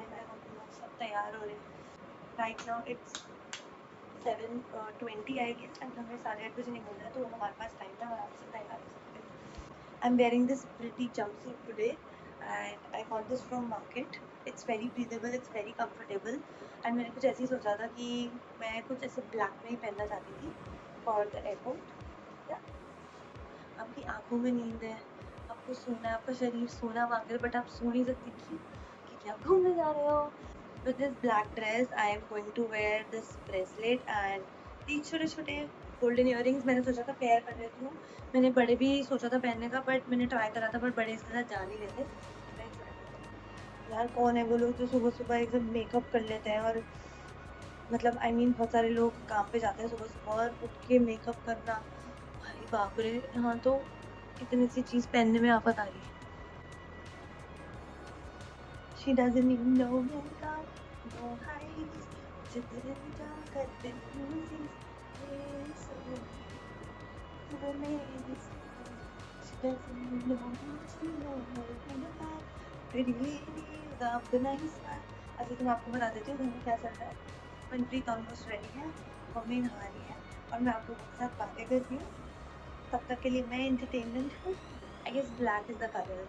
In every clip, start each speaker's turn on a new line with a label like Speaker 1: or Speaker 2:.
Speaker 1: हैं और हम लोग सब तैयार हो रहे हैं। Right now it's 7:20 I guess and हमें 8:30 बजे निकलना है, तो हमारे पास टाइम है, आराम से तैयार हो सकते हैं। I am wearing this pretty jumpsuit today and I got this from market. It's very breathable, it's very comfortable and मैंने कुछ ऐसे ही सोचा था कि मैं कुछ ऐसे ब्लैक में ही पहनना चाहती थी फॉर द एयरपोर्ट। आपकी आंखों में नींद है, आपको सोना है, आपका शरीर सोना मांग रहा है, बट आप सो नहीं सकती क्योंकि आप घूमने जा रहे हो। With this black dress, I am going to wear this bracelet and these छोटे-छोटे golden earrings। मैंने सोचा था पेयर कर लेती हूँ। मैंने बड़े भी सोचा था पहनने का, बट मैंने ट्राई करा था, बट बड़े इसके साथ जा नहीं रहे थे। यार कौन है वो लोग जो सुबह-सुबह एकदम मेकअप कर लेते हैं, और मतलब I mean बहुत सारे लोग काम पे जाते हैं सुबह-सुबह और उठ के मेकअप करना, भाई बाप रे! यहाँ तो इतनी सी चीज़ पहनने में आफत आ रही है। She doesn't even know makeup, no highs, जितना करते music, yes, She doesn't even know she know pretty lady without the nice smile। अच्छा तो मैं आपको बता देती हूँ घर में क्या चल रहा है। मनप्रीत ऑलमोस्ट रेडी है, मम्मी नहा रही है और मैं आप लोगों के साथ बातें कर रही हूँ। तब तक के लिए मैं एंटरटेनमेंट हूँ। I guess black is the color.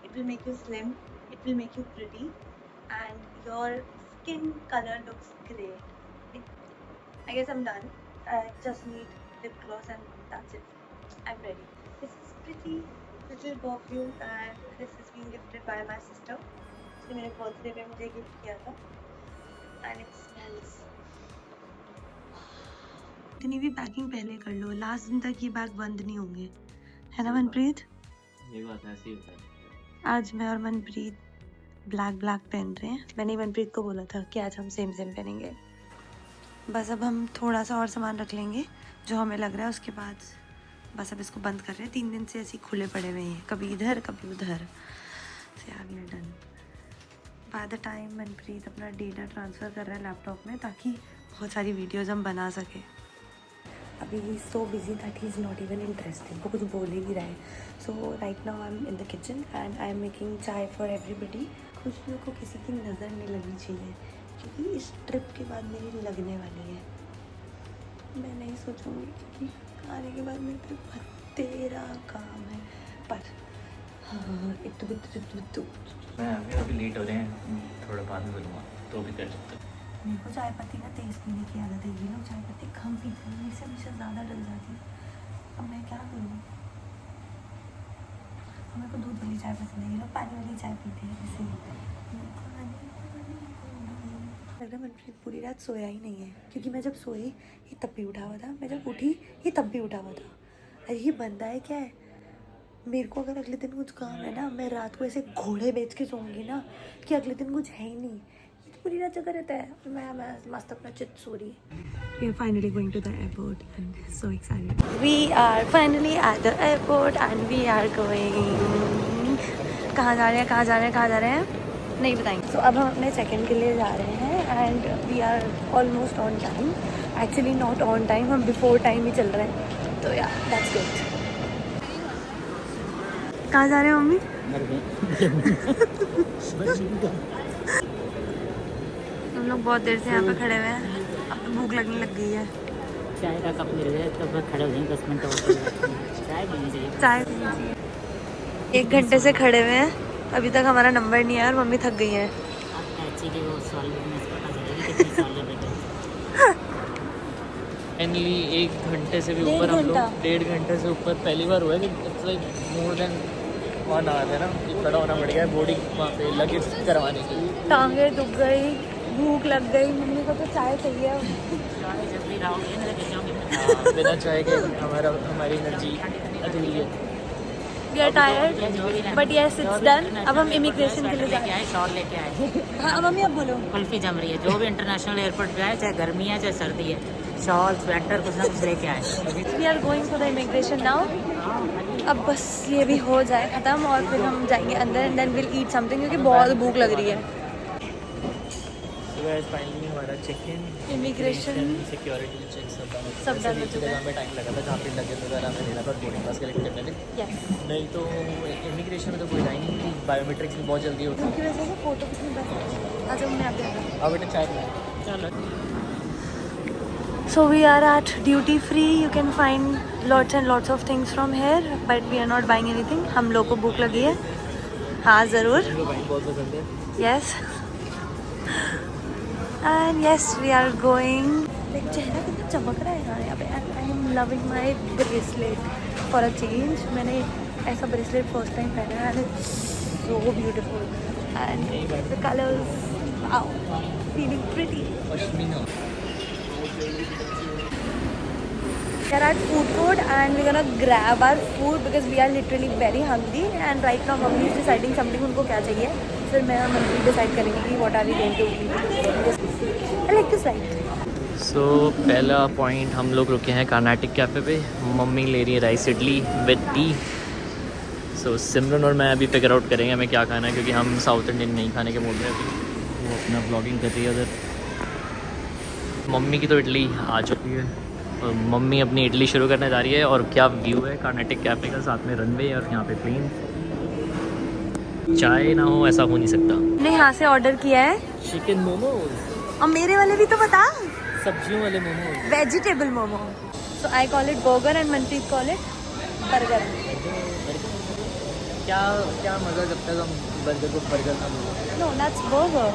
Speaker 1: It will make you slim, it will make you pretty and your skin color looks great. I guess I'm done. I just need lip gloss and that's it. I'm ready. This is pretty little perfume and this is being gifted by my sister. उसने मेरे birthday पे मुझे gift किया था and it smells। इतनी भी packing पहले कर लो, लास्ट दिन तक ये बैग बंद नहीं होंगे, है ना मनप्रीत?
Speaker 2: ये बात ऐसी होता है।
Speaker 1: आज मैं और मनप्रीत ब्लैक पहन रहे हैं। मैंने मनप्रीत को बोला था कि आज हम सेम पहनेंगे। बस अब हम थोड़ा सा और सामान रख लेंगे जो हमें लग रहा है, उसके बाद बस अब इसको बंद कर रहे हैं। 3 दिन से ऐसे खुले पड़े हुए हैं, कभी इधर कभी उधर से। आगे done. By the time Manpreet अपना डेटा ट्रांसफ़र कर रहा है लैपटॉप में, ताकि बहुत सारी वीडियोज़ हम बना सकें। अभी ही so busy that he is not even interested, वो कुछ बोल ही नहीं रहा है। So right now I am in the kitchen and I am making chai for everybody. खुशियों को किसी की नज़र नहीं लगनी चाहिए, क्योंकि इस ट्रिप के बाद मेरी लगने वाली है। मैं नहीं सोचूंगी क्योंकि आने के बाद मेरे पे तेरा काम है। पर हाँ इतु
Speaker 2: मैं अभी लेट हो रहे हैं, थोड़ा बाद में बोलूँगा तो भी कर सकते हैं।
Speaker 1: मेरे को चाय पत्ती का टेस्ट पीने की आदत है। ये लोग चाय पत्ती कम पीते हैं, मेरे से हमेशा ज़्यादा डल जाती है। अब मैं क्या करूँ? मेरे को दूध वाली चाय पसंद है, ये लोग पानी वाली चाय पीते हैं। जैसे लग रहा है मनप्रीत पूरी रात सोया ही नहीं है, क्योंकि मैं जब सोई ये तब भी उठा हुआ था, मैं जब उठी ये तब भी उठा हुआ था। अरे ये बंदा है क्या है? मेरे को अगर अगले दिन कुछ काम है ना, मैं रात को ऐसे घोड़े बेच के सोऊंगी ना कि अगले दिन कुछ है ही नहीं। ये तो पूरी रात जगह रहता है, मैं मस्त अपना चित सो रही है। We are finally going to the airport and so excited. We are finally at the airport and we are going। कहाँ जा रहे हैं नहीं बताएंगे। So अब हम अपने चेक इन के लिए जा रहे हैं and we are almost on time. Actually not on time, हम बिफोर टाइम ही चल रहे हैं, तो यार दैट्स गुड। कहाँ जा रहे हैं मम्मी? हम लोग बहुत देर से यहाँ पे खड़े हुए हैं, अब तो भूख लगने लग गई है।
Speaker 2: चाय का कप मिल गया तब खड़े हो जाएंगे 10 मिनट और। चाय पीनी चाहिए,
Speaker 1: चाय पीनी चाहिए। 1 घंटे से खड़े हुए हैं, अभी तक हमारा नंबर नहीं आया और मम्मी थक गई है।
Speaker 3: फाइनली 1 घंटे से भी ऊपर हम लोग 1.5 घंटे से ऊपर पहली बार हुआ है कि मोर देन 1 आवर है ना, कि खड़ा होना पड़ गया है बोर्डिंग वहाँ पे लगेज करवाने के लिए।
Speaker 1: टांगे दुख गई, भूख लग गई, मम्मी को तो चाय चाहिए।
Speaker 3: बिना चाय के हमारी एनर्जी अधूरी है।
Speaker 1: We are tired, but yes it's done। अब हम इमिग्रेशन के लिए जा रहे हैं।
Speaker 2: शॉल लेके आए।
Speaker 1: हाँ मम्मी अब बोलो।
Speaker 2: कुल्फी जम रही है, जो भी इंटरनेशनल एयरपोर्ट पे आए, चाहे गर्मी है चाहे सर्दी है, शॉल स्वेटर कुछ ना कुछ लेके आए।
Speaker 1: We are going for the immigration now। अब बस ये भी हो जाए ख़त्म और फिर हम जाएंगे अंदर and then will eat something, क्योंकि बहुत भूख लग रही है।
Speaker 3: फाइनली हमारा check in,
Speaker 1: immigration,
Speaker 3: security check
Speaker 1: सब डन हो चुका है।
Speaker 3: हमें टाइम लगा था, जहाँ पे लगेज वगैरह हमें लेना था बोर्डिंग पास कलेक्ट करने में।
Speaker 1: यस,
Speaker 3: नहीं तो इमिग्रेशन में तो कोई लाइन नहीं थी, बायोमेट्रिक्स भी बहुत जल्दी होती है।
Speaker 1: उनकी वजह से फोटो कितनी बेस्ट जो मैं अभी
Speaker 3: अब बेटा चाय पिला। चलो
Speaker 1: So we are at duty free. You can find lots and lots of things from here, but we are not buying anything. हम लोग को भूख लगी है। हाँ ज़रूर।
Speaker 3: इनको वाइन बहुत पसंद है।
Speaker 1: Yes. And yes, we are going. Like चेहरा कितना चमक रहा है यहाँ पे। And I am loving my bracelet for a change. मैंने ऐसा bracelet first time पहना है and it's so beautiful. And the colors, wow, feeling pretty.
Speaker 3: Pashmina.
Speaker 1: We are at food court and we're gonna grab our food because we are literally very hungry and right now mummy is deciding something उनको क्या चाहिए फिर मैं और mummy decide करेंगे कि what are we going to eat. I like this light.
Speaker 3: सो पहला point हम लोग रुके हैं कर्नाटिक कैफ़े पे। मम्मी ले रही है राइस इडली विद टी। सो सिमरन और मैं अभी फिगर आउट करेंगे हमें क्या खाना है क्योंकि हम साउथ इंडियन नहीं खाने के मूड में अभी। वो अपना ब्लॉगिंग कर रही है उधर। मम्मी की तो इडली आ चुकी है और मम्मी अपनी इडली शुरू करने जा रही है। और क्या व्यू है कर्नाटिक कैफ़े का, साथ में रनवे और यहाँ पे प्लेन। चाय ना हो ऐसा हो नहीं सकता।
Speaker 1: मैंने यहाँ से ऑर्डर किया है
Speaker 3: चिकन मोमोज
Speaker 1: और मेरे वाले भी तो बता
Speaker 3: सब्जियों वाले momos
Speaker 1: vegetable momo. So I call it burger and Manpreet call it burger.
Speaker 3: क्या क्या मज़ा जब तक हम बर्गर को बर्गर ना बोलो।
Speaker 1: No, that's burger.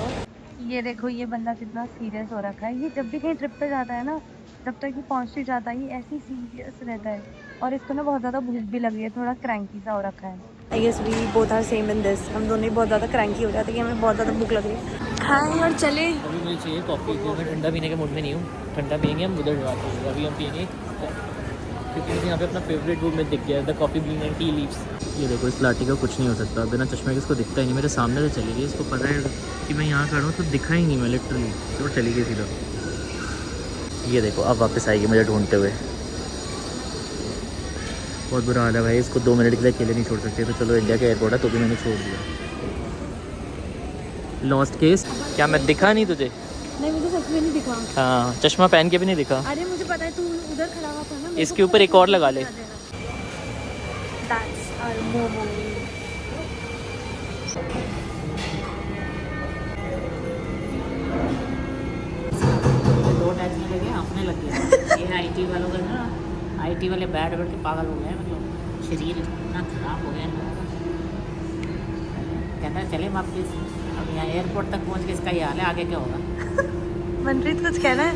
Speaker 1: ये देखो ये बंदा कितना सीरियस हो रखा है. ये जब भी कहीं ट्रिप पे जाता है ना जब तक ये पहुँच नहीं जाता ये ऐसे ही सीरियस रहता है और इसको ना बहुत ज़्यादा भूख भी लगी है. थोड़ा क्रैंकी सा हो रखा है. I guess we both are same in this. हम दोनों ही बहुत ज़्यादा क्रैंकी हो जाते हैं कि हमें बहुत ज़्यादा भूख लग रही है. हाँ और चले.
Speaker 3: अभी मुझे चाहिए कॉफ़ी क्योंकि मैं ठंडा पीने के मूड में नहीं हूँ. ठंडा पियेंगे हम उधर जाते हैं. अभी हम पियेंगे क्योंकि मुझे यहाँ पे अपना फेवरेट रूम में दिख गया the coffee been and tea leaves. ये देखो इस लाठी का कुछ नहीं हो सकता. बिना चश्मे के इसको दिखता ही नहीं. मेरे सामने से चली गई. इसको पता है कि मैं यहाँ खड़ा हूँ तो दिखा ही नहीं मैं लिटरली. तो चली गई सीधा. ये देखो अब वापस आएगी मुझे ढूंढते हुए. बहुत बुरा हाल है भाई. इसको 2 मिनट के लिए अकेले नहीं छोड़ सकते. तो चलो इंडिया का एयरपोर्ट है तो भी मैंने छोड़ दिया. Lost case. क्या मैं दिखा नहीं तुझे?
Speaker 1: नहीं मुझे सच में नहीं दिखा.
Speaker 3: हाँ चश्मा पहन के भी नहीं दिखा.
Speaker 1: अरे मुझे पता है तू उधर खड़ा हुआ था ना.
Speaker 3: इसके ऊपर एक और लगा ले.
Speaker 1: That's our momo.
Speaker 2: दो टैक्स में लगे अपने लग गए. ये आईटी वालों का ना आईटी वाले बैठ बैठ के पागल हो गए. मतलब शरीर इतना खराब हो गया ना. कहता है चले वापस. अब यहाँ एयरपोर्ट तक पहुँच के इसका ये हाल है. आगे क्या होगा?
Speaker 1: मनप्रीत कुछ कहना है?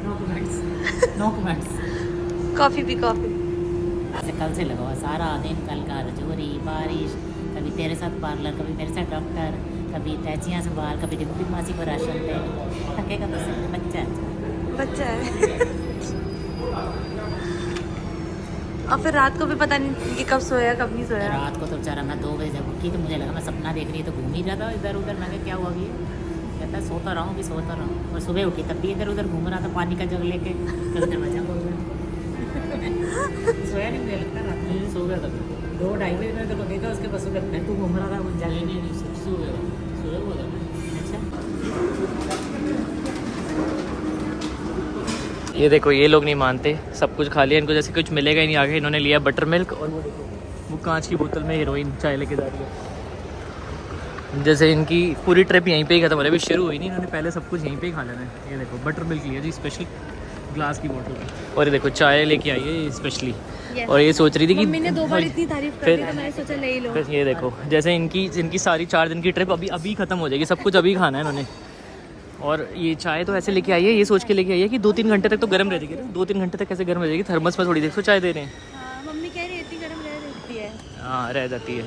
Speaker 2: No comments. No comments.
Speaker 1: Coffee पी कॉफ़ी.
Speaker 2: ऐसे कल से लगा हुआ सारा दिन. कल का रजौरी बारिश. कभी तेरे साथ पार्लर कभी मेरे साथ डॉक्टर कभी तैचियाँ से बाहर कभी डिप्टी मासी को राशन दे. थकेगा तो सही. बच्चा है.
Speaker 1: बच्चा है. और फिर रात को भी पता नहीं कि कब सोया कब नहीं सोया.
Speaker 2: रात को तो बेचारा मैं 2 बजे जब उठी तो मुझे लगा मैं सपना देख रही है तो घूम ही रहा था इधर उधर. मैं क्या हुआ अभी? कहता है सोता रहा हूँ भी सोता रहा हूँ. और सुबह उठी तब भी इधर उधर घूम रहा था पानी का जग लेके. कल दरवाजा खोल रहा. सोया नहीं मुझे लगता. रात में सो गया था. 2-2:30 बजे मैंने तेरे को देखा उसके बस मैं तू घूम रहा था वो जग नहीं सो गया. सोया हुआ था. अच्छा
Speaker 3: ये देखो ये लोग नहीं मानते. सब कुछ खा लिया. इनको जैसे कुछ मिलेगा ही नहीं आगे. इन्होंने लिया बटर मिल्क और वो देखो वो कांच की बोतल में हीरोइन चाय लेके जा रही है. जैसे इनकी पूरी ट्रिप यहीं पे ही खत्म हो रही है. अभी शुरू हुई नहीं. इन्होंने पहले सब कुछ यहीं पे ही खा लेना है. ये देखो बटर मिल्क लिया जी स्पेशल ग्लास की बोतल. और ये देखो चाय लेके आई है स्पेशली. और ये सोच रही थी कि
Speaker 1: मम्मी ने 2 बार इतनी तारीफ कर दी तो मैंने सोचा ले ही लो.
Speaker 3: फिर ये देखो जैसे इनकी सारी 4 दिन की ट्रिप अभी ख़त्म हो जाएगी. सब कुछ अभी खाना है इन्होंने. और ये चाय तो ऐसे लेके आई है. ये सोच के लेके आई है कि 2-3 घंटे तक तो गर्म रह जाएगी. 2-3 घंटे तक कैसे गर्म रह जाएगी. थर्मस में थोड़ी देर से चाय दे रहे हैं.
Speaker 1: हाँ, मम्मी कह रही है इतनी गर्म रह जाती है.
Speaker 3: हाँ रह जाती है.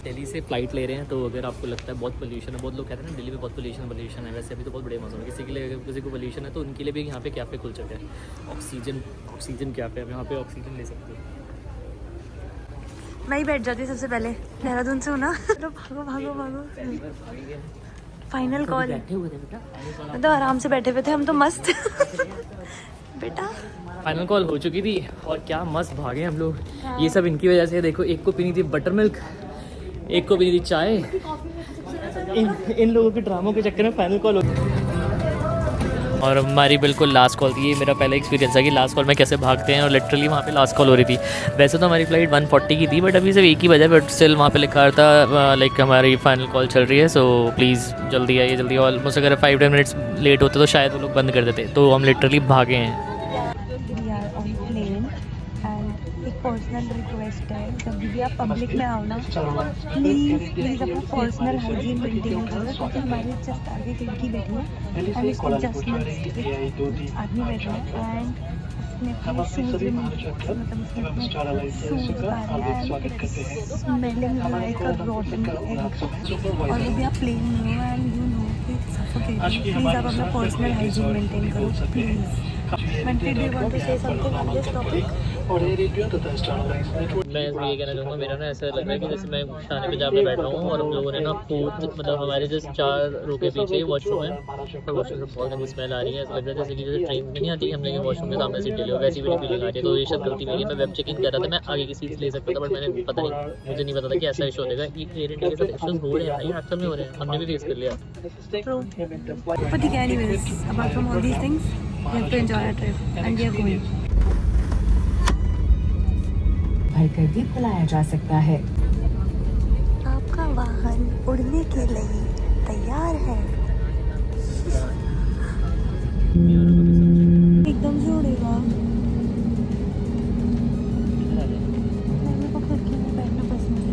Speaker 3: दिल्ली से फ़्लाइट ले रहे हैं तो अगर आपको लगता है बहुत पोल्यूशन है. बहुत लोग कहते हैं ना दिल्ली में बहुत पोल्यूशन है. वैसे अभी तो बहुत बड़े मौसम है. किसी के लिए अगर किसी को पोल्यूशन है तो उनके लिए भी यहाँ पे कैफ़े खुल चुका है. Oxygen cafe. अब यहाँ पे ऑक्सीजन ले सकते हैं.
Speaker 1: मैं ही बैठ जाती सबसे पहले. देहरादून से हूँ ना. तो भागो फाइनल कॉल.
Speaker 2: बैठे हुए थे बेटा.
Speaker 1: तो आराम से बैठे हुए थे हम तो मस्त. बेटा
Speaker 3: फाइनल कॉल हो चुकी थी और क्या मस्त भागे हम लोग. ये सब इनकी वजह से. देखो एक को पीनी थी बटर मिल्क. एक को पीनी थी चाय. इन लोगों के ड्रामों के चक्कर में फाइनल कॉल हो गया. और हमारी बिल्कुल लास्ट कॉल थी। ये मेरा पहला एक्सपीरियंस था कि लास्ट कॉल में कैसे भागते हैं, और लिटरली वहाँ पे लास्ट कॉल हो रही थी। वैसे तो हमारी फ़्लाइट 1:40 की थी, बट अभी सिर्फ 1 ही बजा, बट स्टिल वहाँ पे लिखा था लाइक हमारी फाइनल कॉल चल रही है, सो प्लीज़ जल्दी आइए जल्दी। ऑलमोस्ट अगर 5-10 मिनट्स लेट होते तो शायद वो लोग बंद कर देते, तो हम लिटरली भागे हैं।
Speaker 1: We are on plane and एक पर्सनल रिक्वेस्ट है, जब भी आप पब्लिक में आओ ना प्लीज़ अपना पर्सनल हाइजीन मेंटेन करो, क्योंकि हमारे जस्ट आगे खिड़की बैठी है एंड उसके जस्ट आदमी बैठे हैं एंड उसने अपने शूज़ मतलब उसने अपने शूज़ उतारे and smelling like a रॉटन egg, और वो भी आप प्लेन में हो and you know it's suffocating. Please आप अपना पर्सनल हाइजीन मेंटेन करो please. Manpreet, do you want to say something on this topic?
Speaker 3: मैं ये कहना चाहूँगा, मेरा ना ऐसा लग रहा है कि जैसे मैं खाने पे जहाँ पे बैठ रहा हूँ और हम लोगों ने ना फूड मतलब हमारे जैसे 4 रो के पीछे वॉशरूम है, तो वॉशरूम से बहुत गंदी स्मेल आ रही है। ऐसा लग रहा है जैसे कि जैसे ट्रेन में नहीं आती हम लेकिन वॉशरूम के सामने सीट ले लो, वैसी भी फीलिंग आ रही है। तो ये शायद गलती मेरी है, मैं वेब चेकिंग कर रहा था, मैं आगे की सीट्स ले सकता था, बट मैंने पता नहीं, मुझे नहीं पता था कि ऐसा इशू होगा। ये एयर इंडिया के साथ इशूज़ हो रहे हैं भाई, एक्चुअल में हो रहे हैं, हमने भी फेस कर लिया।
Speaker 1: But ठीक है, anyways, apart from all these things, we have to enjoy our trip and we are going.
Speaker 4: भरकर भी बुलाया जा सकता है।
Speaker 1: आपका वाहन उड़ने के लिए तैयार है। एकदम से उड़ेगा। मेरे को खिड़की में बैठना पसंद है।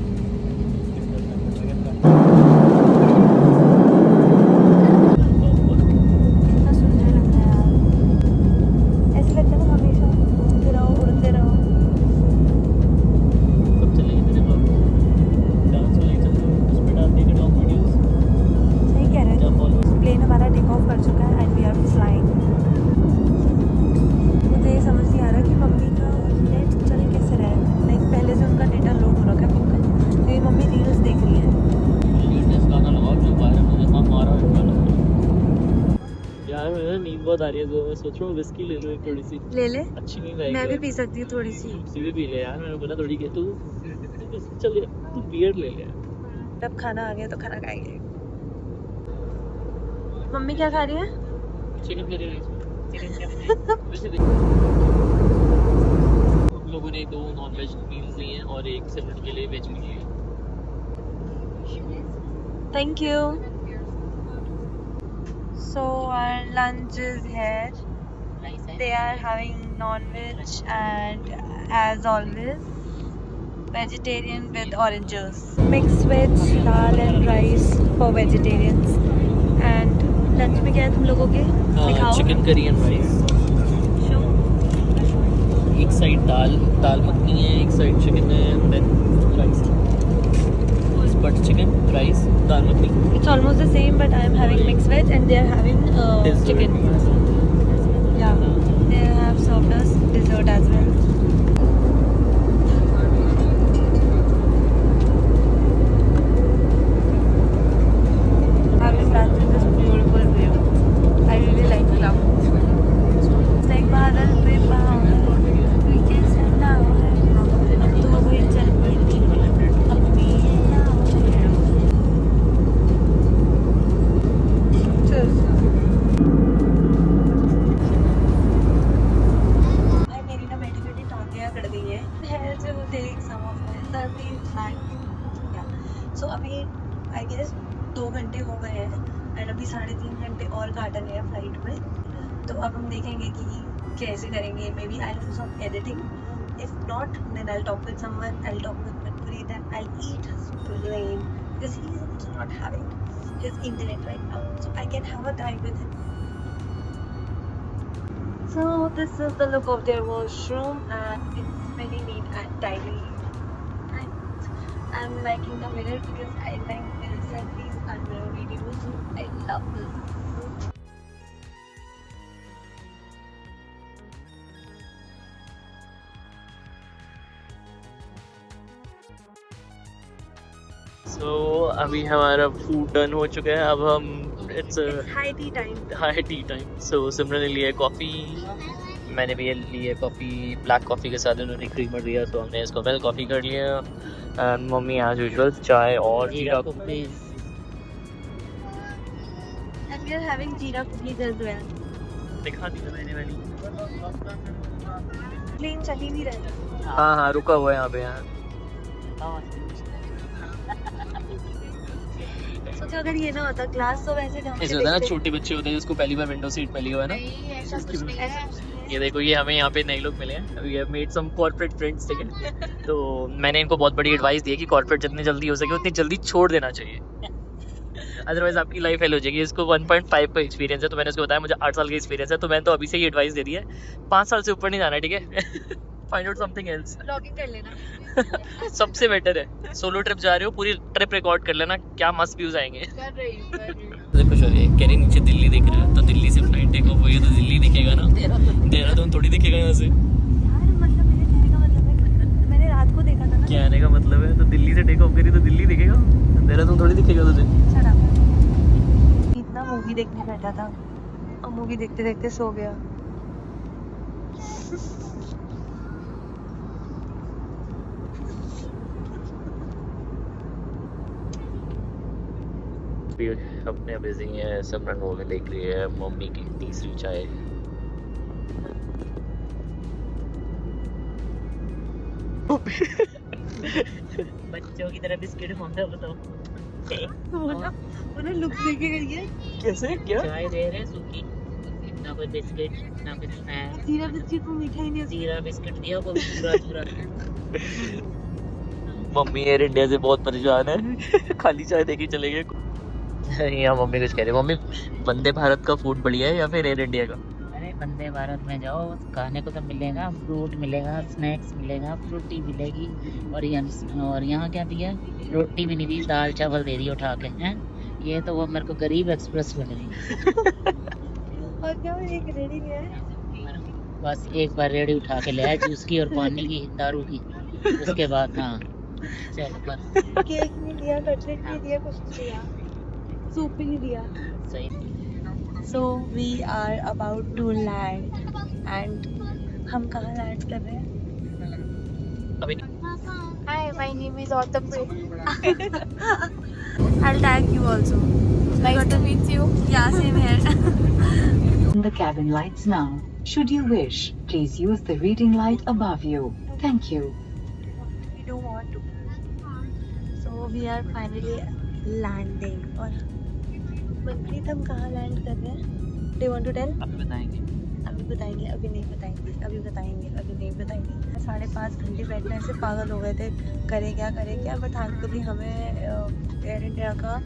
Speaker 1: कितना सुंदर लगता है यार, ऐसे लगता है ना हमेशा उड़ते रहो उड़ते रहो। सही कह रहे हैं। प्लेन हमारा टेक ऑफ कर चुका है एंड वी आर फ्लाइंग। मुझे ये समझ नहीं आ रहा कि मम्मी का नेट चल कैसे रहा है, लाइक पहले से उनका डेटा लो हो रखा है पक्का, तो ये मम्मी रील्स देख रही है।
Speaker 3: यार मेरा नींद बहुत आ रही है, तो मैं सोच रहा हूँ विस्की ले लो एक थोड़ी सी।
Speaker 1: ले ले,
Speaker 3: अच्छी नींद आएगी।
Speaker 1: मैं भी पी सकती हूँ थोड़ी सी।
Speaker 3: सी भी पी ले यार, मैंने बोला थोड़ी के तू चल तू बियर ले ले।
Speaker 1: अब खाना आ गया तो खाना खाएंगे। मम्मी क्या खा रही है?
Speaker 3: Chicken curry rice. हम लोगों ने 2 नॉन वेज मील्स लिए हैं और एक सिमरन के लिए वेज मील लिया।
Speaker 1: Thank you. So our lunch is here. They are having non-veg and as always vegetarian with orange juice. Mixed veg, dal and rice for vegetarians. And lunch में क्या है तुम लोगों के? दिखाओ.
Speaker 3: Chicken curry and rice.
Speaker 1: Show.
Speaker 3: एक side dal makhani है, एक साइड चिकन है, then rice. Butter chicken, rice, dal makhani.
Speaker 1: It's almost the same, but I am having mixed veg and they are having chicken. Yeah, they have served us dessert as well. I will start with this beautiful view. I really like the clouds. It's like बादल पे बादल, we can stand out. तो वही चल पड़ी अपनी मेरी ना बैठी बैठी टांगियाँ कट गई है जो देख सो अभी आई गेस 2 घंटे हो गए हैं एंड अभी 3.5 घंटे और काटने हैं फ्लाइट में। तो अब हम देखेंगे कि कैसे करेंगे। Maybe I do some editing, if not then I talk with someone, I talk with Manpreet and I'll eat his brain because he is also not having his internet right now, so I can have a time with him. So this is the look of their washroom and it's very neat and tidy and I'm liking the mirror because I like mirror selfies and mirror videos. I love this.
Speaker 3: So अभी हमारा food done हो चुका है, अब हम
Speaker 1: It's high tea time.
Speaker 3: High tea time. So Simran ने लिया है कॉफ़ी, मैंने भी ली है कॉफ़ी, ब्लैक कॉफ़ी के साथ उन्होंने क्रीमर दिया, तो हमने इसको वेल कॉफ़ी कर लिया। एंड मम्मी एज यूजुअल चाय और जीरा
Speaker 1: And we are having jeera cookies as well.
Speaker 3: दिखा दी तो मैंने वाली।
Speaker 1: प्लेन चल ही नहीं रहा।
Speaker 3: हाँ हाँ रुका हुआ है यहाँ पे। यहाँ
Speaker 1: सोचो अगर ये ना होता, क्लास तो वैसे ढंग
Speaker 3: ऐसे
Speaker 1: से
Speaker 3: होता है ना,
Speaker 1: देखते।
Speaker 3: छोटे बच्चे होते हैं जिसको पहली बार विंडो सीट मिली हुआ है ना।
Speaker 1: नहीं, ऐसा कुछ नहीं है।
Speaker 3: ये देखो, ये हमें यहाँ पे नए लोग मिले हैं, we have made some corporate friends, ठीक है। तो मैंने इनको बहुत बड़ी एडवाइस दी है कि कॉर्पोरेट जितनी जल्दी हो सके उतनी जल्दी छोड़ देना चाहिए, अदरवाइज आपकी लाइफ फेल हो जाएगी। इसको 1.5 का एक्सपीरियंस है, तो मैंने उसको बताया मुझे 8 साल का एक्सपीरियंस है, तो मैंने तो अभी से ही एडवाइस दे दी है 5 साल से ऊपर नहीं जाना, ठीक है। Find out something else,
Speaker 1: blogging कर लेना।
Speaker 3: सबसे बेटर है। सोलो ट्रिप जा रहे हो, पूरी ट्रिप रिकॉर्ड कर लेना, क्या मस्त व्यूज आएंगे।
Speaker 1: कर रही हूँ।
Speaker 3: खुश हो रही है, कह रही नीचे दिल्ली दिख रहा है, तो दिल्ली से फ्लाइट टेक ऑफ हुई है तो दिल्ली दिखेगा ना, देहरादून थोड़ी दिखेगा यहाँ से।
Speaker 1: यार मतलब मेरे कहने का मतलब है, मैंने रात को देखा था ना।
Speaker 3: क्या आने का मतलब है, तो दिल्ली से टेक ऑफ करी तो दिल्ली दिखेगा, देहरादून थोड़ी दिखेगा तुझे।
Speaker 1: इतना मूवी देखने बैठा था और मूवी देखते देखते सो गया।
Speaker 3: अपने बिजी है, सिमरन वो देख रही है मम्मी की तीसरी चाय। बच्चों की तरह बिस्किट खाते हो, बताओ।
Speaker 1: वो ना लुक देख के गई है।
Speaker 3: कैसे, क्या
Speaker 2: चाय दे रहे सूखी, ना कोई बिस्किट ना कुछ स्नैक्स।
Speaker 1: जीरा बिस्किट को मीठा ही नहीं।
Speaker 2: जीरा बिस्किट दिया वो पूरा पूरा।
Speaker 3: मम्मी एयर इंडिया से बहुत परेशान है, खाली चाय देके चले गए। यहाँ मम्मी कुछ कह रही है। मम्मी, वंदे भारत का फूड बढ़िया है या फिर एयर इंडिया का?
Speaker 2: अरे वंदे भारत में जाओ, खाने को तो मिलेगा, फ्रूट मिलेगा, स्नैक्स मिलेगा, फ्रूटी मिलेगी, और यहाँ क्या दिया, रोटी भी नहीं दी, दाल चावल दे दी उठा के हैं। ये तो वो मेरे को गरीब एक्सप्रेस लग रही है।
Speaker 1: और क्या एक रेडी है,
Speaker 2: बस एक बार रेडी उठा के ले आया, जूस की और पानी की, दारू की, उसके बाद हाँ चल बस।
Speaker 1: केक नहीं दिया, कटलेट नहीं दिया, कुछ नहीं दिया, सूप भी नहीं दिया।
Speaker 2: सही।
Speaker 1: So we are about to land and हम कहाँ लैंड कर रहे हैं?
Speaker 3: अभी
Speaker 1: Hi, my name is Autumn. I'll tag you also. Nice to meet you. Yeah, same here.
Speaker 4: The cabin lights now. Should you wish, please use the reading light above you. Thank you.
Speaker 1: We don't want to. So we are finally landing. और मनप्रीत हम कहाँ land कर रहे हैं? Do you want to tell?
Speaker 3: अभी बताएंगे।
Speaker 1: अभी बताएंगे, अभी नहीं बताएंगे, अभी बताएंगे, अभी नहीं बताएंगे। 5.5 घंटे बैठने से पागल हो गए थे, करें क्या, बट थैंकफुली हमें एयर इंडिया का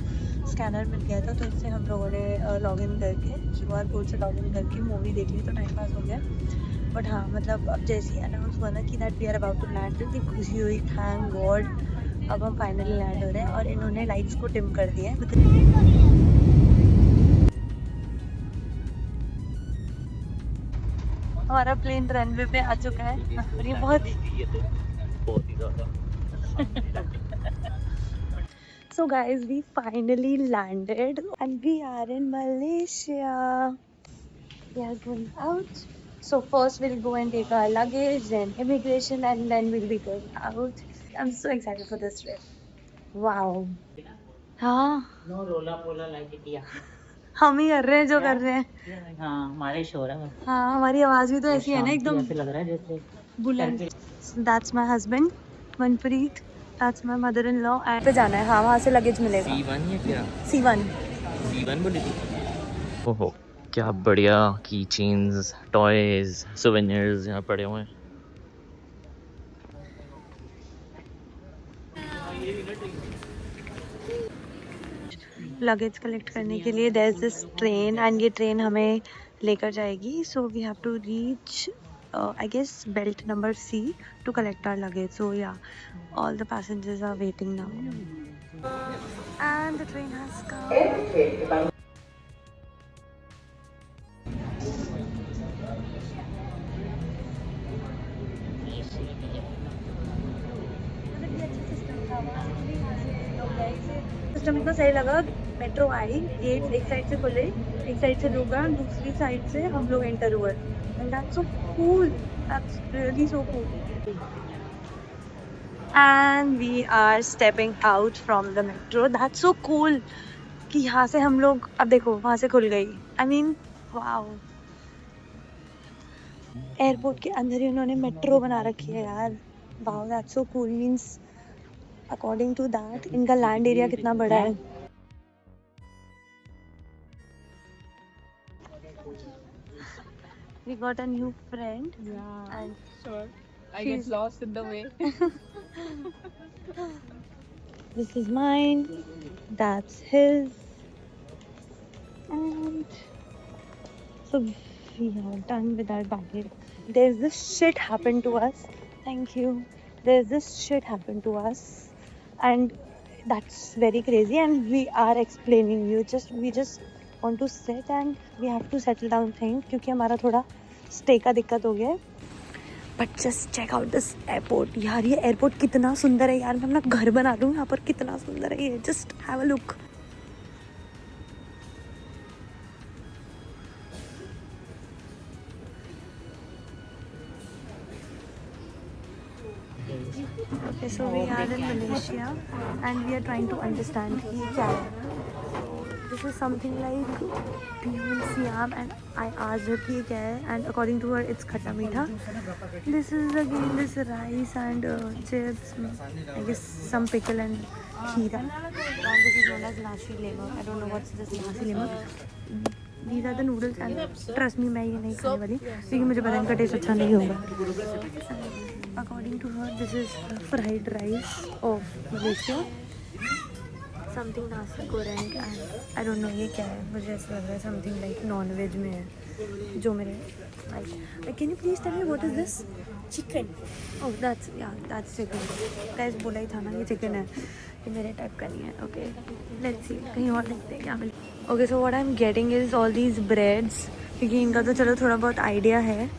Speaker 1: स्कैनर मिल गया था, तो इससे हम लोगों ने लॉग इन करके, QR कोड से लॉग इन करके मूवी देख ली, तो टाइम पास हो गया। बट हाँ मतलब अब जैसे ही अनाउंस हुआ ना कि that we are about to land, तो इतनी खुशी हुई, थैंक गॉड। अब हम फाइनली लैंड हो रहे हैं और इन्होंने लाइट्स को डिम कर दिया है। हमारा प्लेन रनवे पे आ चुका है और ये बहुत
Speaker 3: ही ज़्यादा।
Speaker 1: So guys, we finally landed and we are in Malaysia. We are going out. So first we'll go and take our luggage, then immigration, and then we'll be going out. I'm so excited for this trip. Wow. हाँ,
Speaker 2: no रोला पोला like India.
Speaker 1: हम ही कर रहे हैं जो कर रहे हैं।
Speaker 2: हाँ हमारे शोर है।
Speaker 1: हाँ, हमारी आवाज भी तो ऐसी है ना एकदम
Speaker 2: ऐसे लग रहा है जैसे
Speaker 1: बुलंद। That's my husband, Manpreet. That's my mother-in-law. पे जाना है, हाँ वहाँ से लगेज मिलेगा।
Speaker 3: C1 या क्या?
Speaker 1: C1
Speaker 3: बोली थी। ओहो, क्या बढ़िया की चेन्स, टॉयज, सोवेनियर्स यहाँ पड़े हुए हैं।
Speaker 1: लगेज कलेक्ट करने के लिए there is this train and ये ट्रेन हमें लेकर जाएगी. So we have to reach I guess belt number C to collect our luggage. So yeah, all the passengers are waiting now. And the train has come. System इतना सही लगा. Metro आई, gate एक side से खुले, एक side से रुका, दूसरी साइड से हम लोग एंटर हुए. And that's so cool. That's really so cool. And we are stepping out from the metro. That's so cool. कि यहाँ से हम लोग, अब देखो वहाँ से खुल गई. I mean, wow. एयरपोर्ट के अंदर ही उन्होंने मेट्रो बना रखी है यार। Wow that's so cool. Means according to that इनका लैंड एरिया कितना बड़ा है। We got a new friend.
Speaker 5: Yeah,
Speaker 1: And
Speaker 5: sure. I
Speaker 1: she's-
Speaker 5: get lost in the way.
Speaker 1: this is mine. That's his. And so we are done with our baggage. There's this shit happened to us. Thank you. There's this shit happened to us, and that's very crazy. And we are explaining you. We just want to sit and we have to settle down things क्योंकि हमारा थोड़ा stay का दिक्कत हो गया है. But just check out this airport. यार ये एयरपोर्ट कितना सुंदर है यार. मैं अपना घर बना लूँ यहाँ पर. कितना सुंदर है ये. Just have a look. Okay, so we are in Malaysia and we are trying to understand कि ये क्या है. This is something like Piyul Siam and I asked her कि ये क्या है and according to her it's खट्टा मीठा. This is again this rice and chips, I guess some pickle and kheera. And this is known as nasi lemak. I don't know what's this nasi lemak. These are the noodles and trust me मैं ये नहीं खाने वाली क्योंकि मुझे पता इनका test अच्छा नहीं होगा. According to her, this is fried rice of Malaysia. Something nasi goreng and I don't know ये क्या है. मुझे ऐसा लग रहा है something like non-veg में है जो मेरे like. Can you please tell me what is this? Chicken. Oh, that's chicken. Guys बोला ही था ना ये chicken है. ये मेरे टाइप का नहीं है. Okay, let's see. कहीं और देखते हैं क्या मिले. Okay, so what I'm getting is all these breads क्योंकि इनका तो चलो थोड़ा बहुत आइडिया है.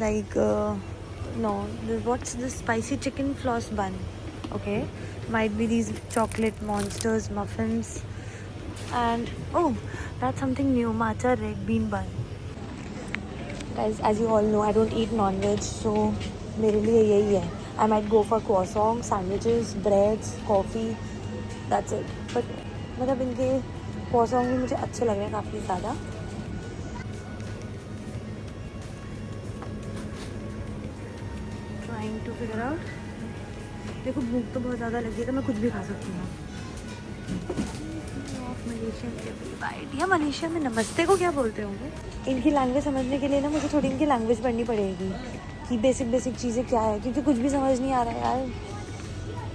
Speaker 1: Like no, what's this spicy chicken floss bun? Okay, might be these chocolate monsters muffins and oh, that's something new, matcha red bean bun. Guys, as you all know, I don't eat non-veg, so मेरे लिए यही है. I might go for croissants, sandwiches, breads, coffee. That's it. But मतलब इनके croissants भी मुझे अच्छे लग रहे हैं काफ़ी ज़्यादा. Trying to figure out. देखो भूख तो बहुत ज़्यादा लगी है तो मैं कुछ भी खा सकती हूँ. या मलेशिया में नमस्ते को क्या बोलते होंगे. इनकी लैंग्वेज समझने के लिए ना मुझे थोड़ी इनकी लैंग्वेज पढ़नी पड़ेगी कि बेसिक चीज़ें क्या है क्योंकि कुछ भी समझ नहीं आ रहा है यार.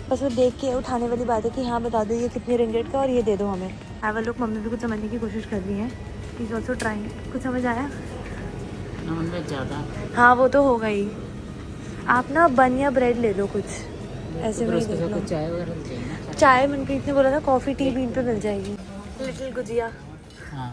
Speaker 1: बस वो देख के उठाने वाली बात है कि हाँ बता दो ये कितने रिंगेट का और ये दे दो हमें. Have a look. मम्मी भी कुछ समझने की कोशिश कर रही है. Please also trying. कुछ समझ आया?
Speaker 2: नॉनवेज ज़्यादा.
Speaker 1: हाँ वो तो होगा ही. आप ना बन या ब्रेड ले लो कुछ ऐसे में ही देख लो.
Speaker 2: चाय वगैरह चाहिए ना.
Speaker 1: चाय मनप्रीत ने बोला था कॉफ़ी टी बीन पे मिल जाएगी. लिटिल गुजिया.
Speaker 2: हाँ